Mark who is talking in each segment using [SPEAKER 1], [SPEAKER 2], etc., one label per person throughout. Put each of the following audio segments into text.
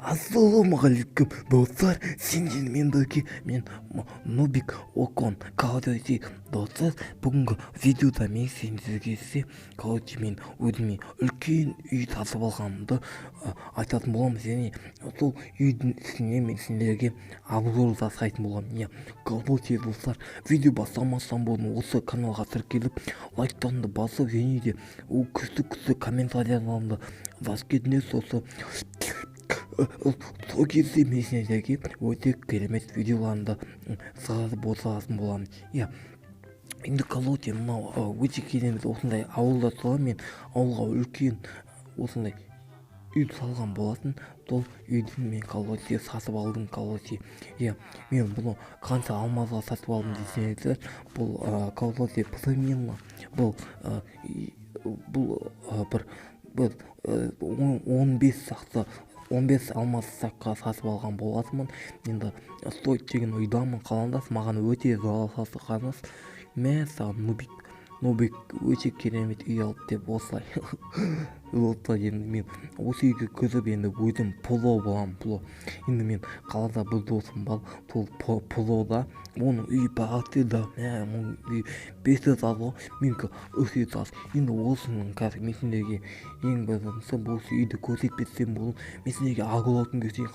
[SPEAKER 1] Ассалаумағалейкум достар, сендермен бірге мен Нубик Окон. Короче, достар, бүгінгі видеода мен сендерге мен өзіме үлкен үй сатып алғанымды айтатын боламын. Және сол үйдің үстіне мен сендерге обзор жасайтын боламын. Короче, достар, видео бастамастан бұрын осы каналға тіркеліп, лайктарыңды басып, және де күшті комментарияларыңды жазып кетіңдер. Сол кезде мен сендерге өте керемет видеоларымды шығарып отыратын боламын. Енді короче, мынау өте керемет осындай ауылда тұрамын мен. Ауылға үлкен осындай үй салған болатын. Сол үйді мен короче сатып алдым. Мен бұны қанша алмазға сатып алдым десеңіздер, бұл короче примерно бұл бір 15 алмаз саққа сатып алған болатынмын. Енді стоит деген ойдамын. Қаландас маған өте жарасқаныңыз. Мен саған Нубик өте керемет үй алып деп осылай. Енді мен осы үйге кіріп енді өзім пло боламын. Енді мен қалада бір досым бар, сол плода оның үйі бағатыда, оның үйі 500 аз ғой, менікі 300 аз. Енді осының қазір мен сендерге ең бірінші осы үйді көрсетпесем болу. Мен сендерге агулотын көрсетейін.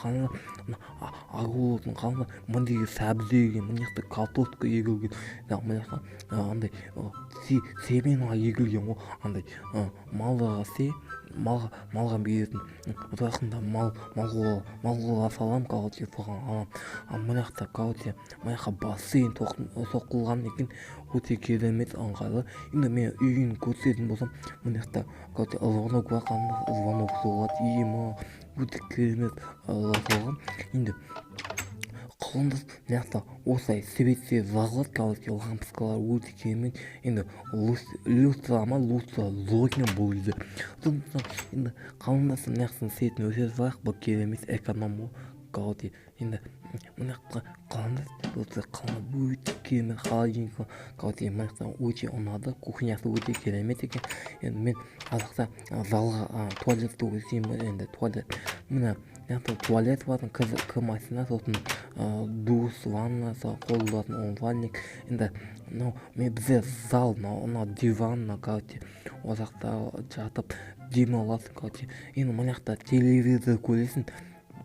[SPEAKER 1] Қанына мындегі сәбіз егілген, мына жақта картошка егілген, мына жақта андай семена егілген ғой, андай малға беретін. Жақында малға салам, короче, соған алам. Мына жақта бассейн соқылған екен, өте керемет ыңғайлы. Енді мен үйін көрсететін болсам, мына жақта звонок бар, звонок соғады, өте керемет соған. Енді қалындас мына жақта осылай светте жағылады, короче, лампочкалар өте керемет. Енді люстра зойны бұл үйде. Енді қалындас мына жақтың светін өте жағық, бұл керемет эконом. Короче, енді мына жақта қалындас өте керемет холодильник. Короче, мына жақта өте ұнады, кухнясы өте керемет екен. Енді мен қазақта залға туалет өсеймін. Енді туалет мына туалет бардың, кірмайсына, сосын душ, ваннасы, қолданатын умывальник. Енді мен бізде зал, диван, короче, ол жақта жатып демаласың, короче. Енді мына жақта телевизор көресің,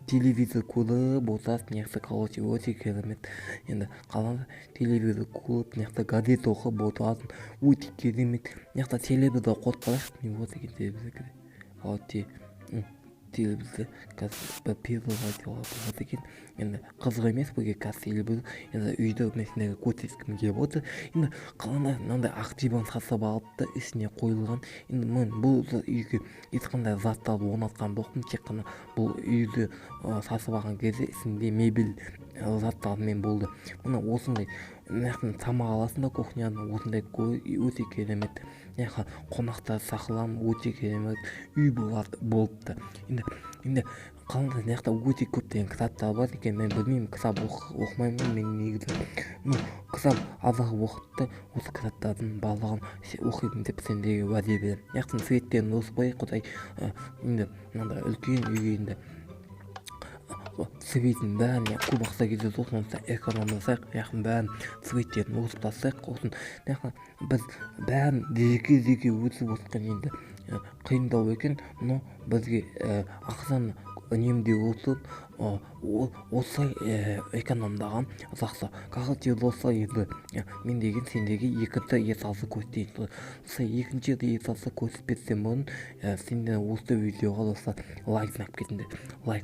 [SPEAKER 1] телевизор көріп отырасың, мына жақта, короче, өте керемет. Енді қалада телевизор көріп, мына жақта газет оқып отырасың, өте керемет. Мына жақта телевизор қосып не болады екен телевизорға, короче, телевизор қазір первый радиоға болады екен. Енді қызық емес бізге қазір телевизор. Енді үйді мен сендерге көрсеткім келіп отыр. Енді қалада мынандай ақ диван сатып алыпты, ішіне қойылған. Енді мен бұл үйге ешқандай заттарды орнатқан жоқпын, тек қана бұл үйді сатып алған кезде ішінде мебель заттарымен болды. Мына осындай тамақ аласың да кухняны, осындай өте керемет. Қонақтар сақылам, өте керемет үй болыпты. Енді қалында мына жақта өте көптеген кітаптар бар екен. Мен білмеймін, кітап оқымаймын мен негізі. Кітап азақ уақытта осы кітаптардың барлығын оқимын деп сендерге уәде беремін. Мына жақтың светтерін оспай құдай. Енді мынандай үлкен үйге енді светін бәрін көп ақша кетеді, сосын экономдасақ, бәрін светтерін осып тастайық. Сосын біз бәрін жеке өсіп отқан енді қиындау екен, но бізге ақшаны үнемдеу үшін осылай экономдаған жақсы. Короче, достар, енді мен деген сендерге екінші есасы көрсетейін. Екінші есасы көрсетпестен бұрын сендер осы видеоға достар лайк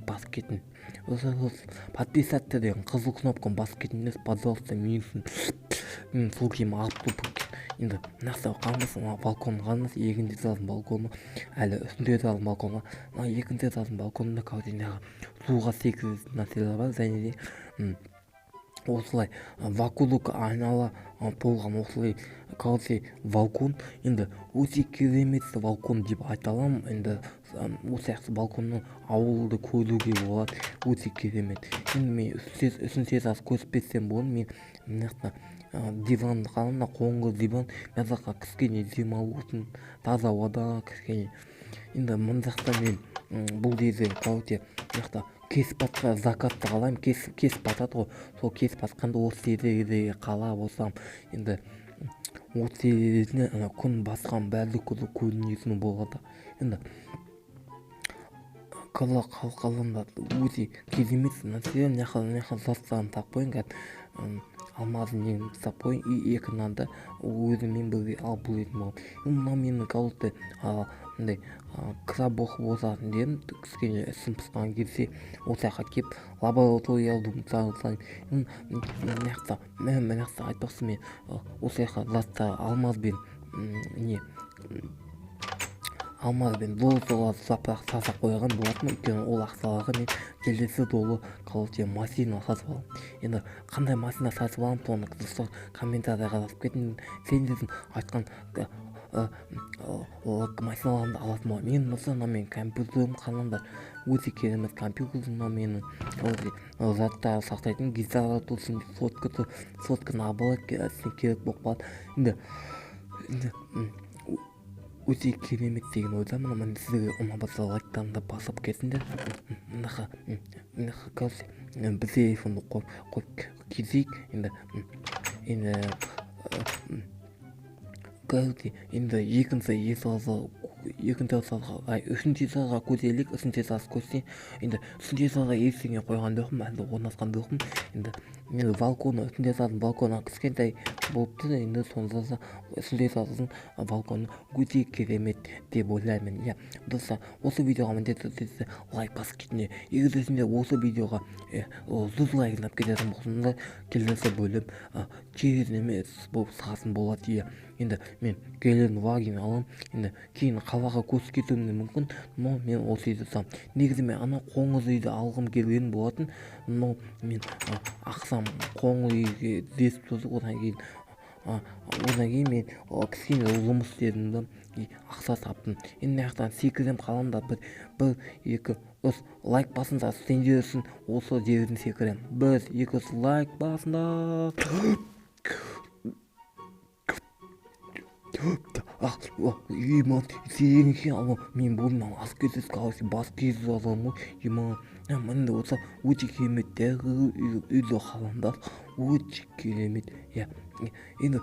[SPEAKER 1] басып кетіңдер. Подписаться деген қызыл кнопканы басып кетіңдер, пожалуйста, мен үшін сол кем алып тұр. Енді мына қалмасын, балкон қалмас, екінші этаждың балконы, әлі үстінде этаждың балконы, екінші этаждың балконында суға секіретін нәрселер бар. Және де осылай вакуумдық айнала болған осылай, короче, балкон. Енді өте керемет балкон деп айта аламын. Енді осы сияқты балконның ауылды көруге болады, өте керемет. Енді мен үшінші этаж көрсетпестен бұрын мен мына жақта диван қалында, қоңыр диван, мына жаққа кішкене демалу үшін таза ауада кішкене. Енді мына жақта мен бұл кезде короче мынақта кесіп батқа закатты қалаймын, кесіп батады ғой, сол кесіп батқанда осы жерде қалап болсам енді осы жеріне күн басқан бәрі көрінетін болады. енді қалғанда өте керемет нәрсе. мына заттарын тап қойын, алмазын ең тап қойын, экранды өзімен бірге алып білетін боламын. мына менің колодты мындай краб оқып отыратын жерім, кішкене ісім пысқан кезде осы жаққа келіп лабораториялды мысалы мына жақта айтпақшы, мен осы жаққа затты алмазбен зор запырақ сасап қойған болатын. өйткені ол ақшаларға мен келесі жолы машина сатып аламын. енді қандай машина сатып аламын, соны қыздар комментарияға жазып кетіңдер. сендердің айтқан машиналарымды алатын боламын. мен мысалы мен компьютерім қалаңдар, өте керемет компьютер. менің заттарды сақтайтын гитара тұрсын, сотка наоборот керек болып қалады. енді өте керемет деген ойдамын. міне сіздерге ұнап лайктарыңды басып кетіңдер. короче біз телефонды қойып кетейік. енді үшінші сырға көтерелік. үшінші сырға көтерсең, енді үшінші сырға ештеңе қойған жоқпын, әлде орнатқан жоқпын. енді мен балконы, үшінші сырдың балконы кішкентай болып тұр. енді сонда үшінші сырдың балконы өте керемет деп ойлаймын. достар, осы видеоға міндетті түрде лайк басып кетіңдер. егер де сендер осы видеоға 100 лайк жинап кететін болсаңдар, келесі бөлім керемет болып шығатын болады. енді мен келген вагин аламын. енді кейін қалаға көшіп кетуім де мүмкін, но мен осы үйді сам. негізі мен ана қоңыз үйді алғым келген болатын, но мен ақсам қоңыз үйге десіп тұрдық. одан кейін мен кішкене жұмыс істедім, ақша таптым. енді мына жақтан секірем, қаламда 1 2 3 лайк басыңдар, сендер үшін осы жерден секірем. 1 2 3 лайк басыңдар. мен болмам аз кетесіз қалайсы бас кезіп аламын ғой. мында болса өте керемет үйді қаламдар, өте керемет. енді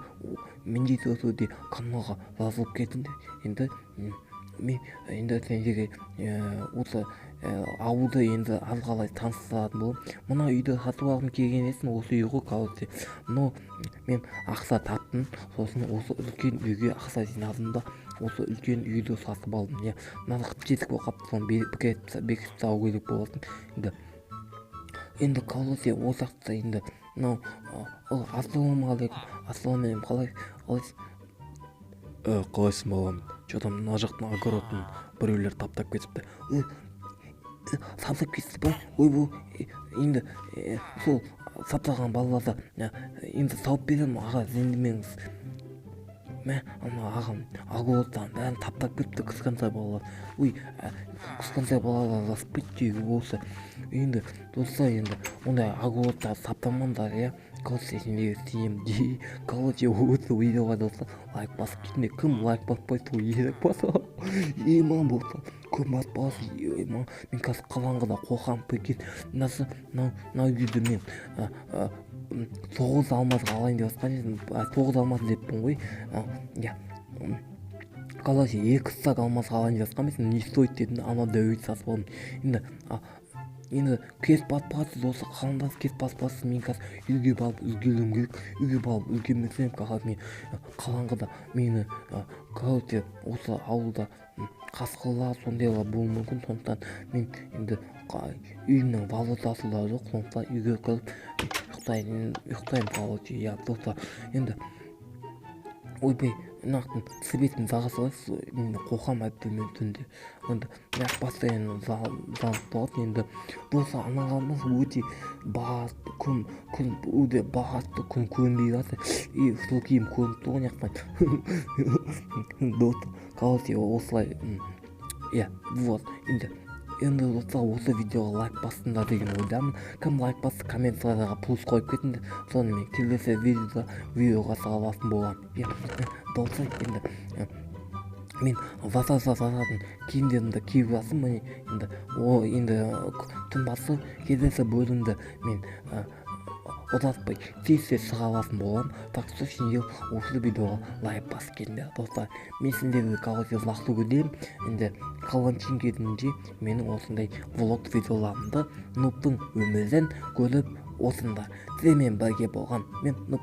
[SPEAKER 1] міндетті түрде каналға жазылып кетіңдер. енді сендерге осы ауылды енді аз қалай таныстыратын боламын. мына үйді сатып алғым келген есін, осы үй ғой короче. но мен ақша таптым, сосын осы үлкен үйге ақша жинадым да осы үлкен үйді сатып алдым. нарық жетік болып қалыпты, соны бекітіп тастау керек болатын. енді короче осы жақта енді мынау ассалаумағалейкум, қалайсың балам? что-то мына жақтың огородын біреулер таптап кетіпті. саптап кетті ба? ойбай, енді сол саптаған балаларды енді тауып беремін. аға, зендемеңіз. ағам огородтан бәрін таптап кетті, кішкентай балалар. кішкентай балалар распытчигі болса. енді достар, енді ондай огородтарды таптамаңдар. короче сендерге істеймін. короче осы видеоға достар лайк басып кетіңдер. кім лайк баспайды, сол ерік баса. маған болса көп баспасын. мен қазір қалаңғыда қоқанып кеткен. мына үйді мен 9 алмазға алайын деп жатқан едім. 9 алмаз деппін ғой. короче 2 стак алмазға алайын деп жатқан едім. не стоит дедім, анада үй сатып алдым. енді кес батпасыз, осы қалыңдас кес батпасыз. мен қазір үйге барып үлгеруім керек. үйге барып үлгермесем қазір мен қалаңғыда мені короче осы ауылда қасқырлар сондайлар болуы мүмкін. сондықтан мен енді үйімнің валютасы да жоқ, сондықтан үйге кіріп ұйықтаймын короче. достар, енді ойбай, мынақтың светін жағасыз, енді қоқам әбділмен түнде. енді мынақ постоянно жанып тұрады. енді достар, анағамыз өте басты күн өте басты күн көрінбей жатыр. сол киім көрініп тұр ғой мынаяқтан. достар, короче осылай. вот. енді достар, осы видеоға лайк басыңдар деген ойдамын. кім лайк басты, комментарияға плюс қойып кетіңдер. соны мен келесі видеоға салатын боламын. достар, енді мен жасатын киімдерімді киіп алсын. Міне енді түн басы келесі бөлімді мен ұзатпай тез шыға алатын боламын. Так что сендер осы видеоға лайк басып келіңдер достар. Мен сендерді короче жақсы көремін. Енді қалған кезінде менің осындай влог видеоларымды нубтың өмірден көріп осында сіздермен бірге болған мен нуб.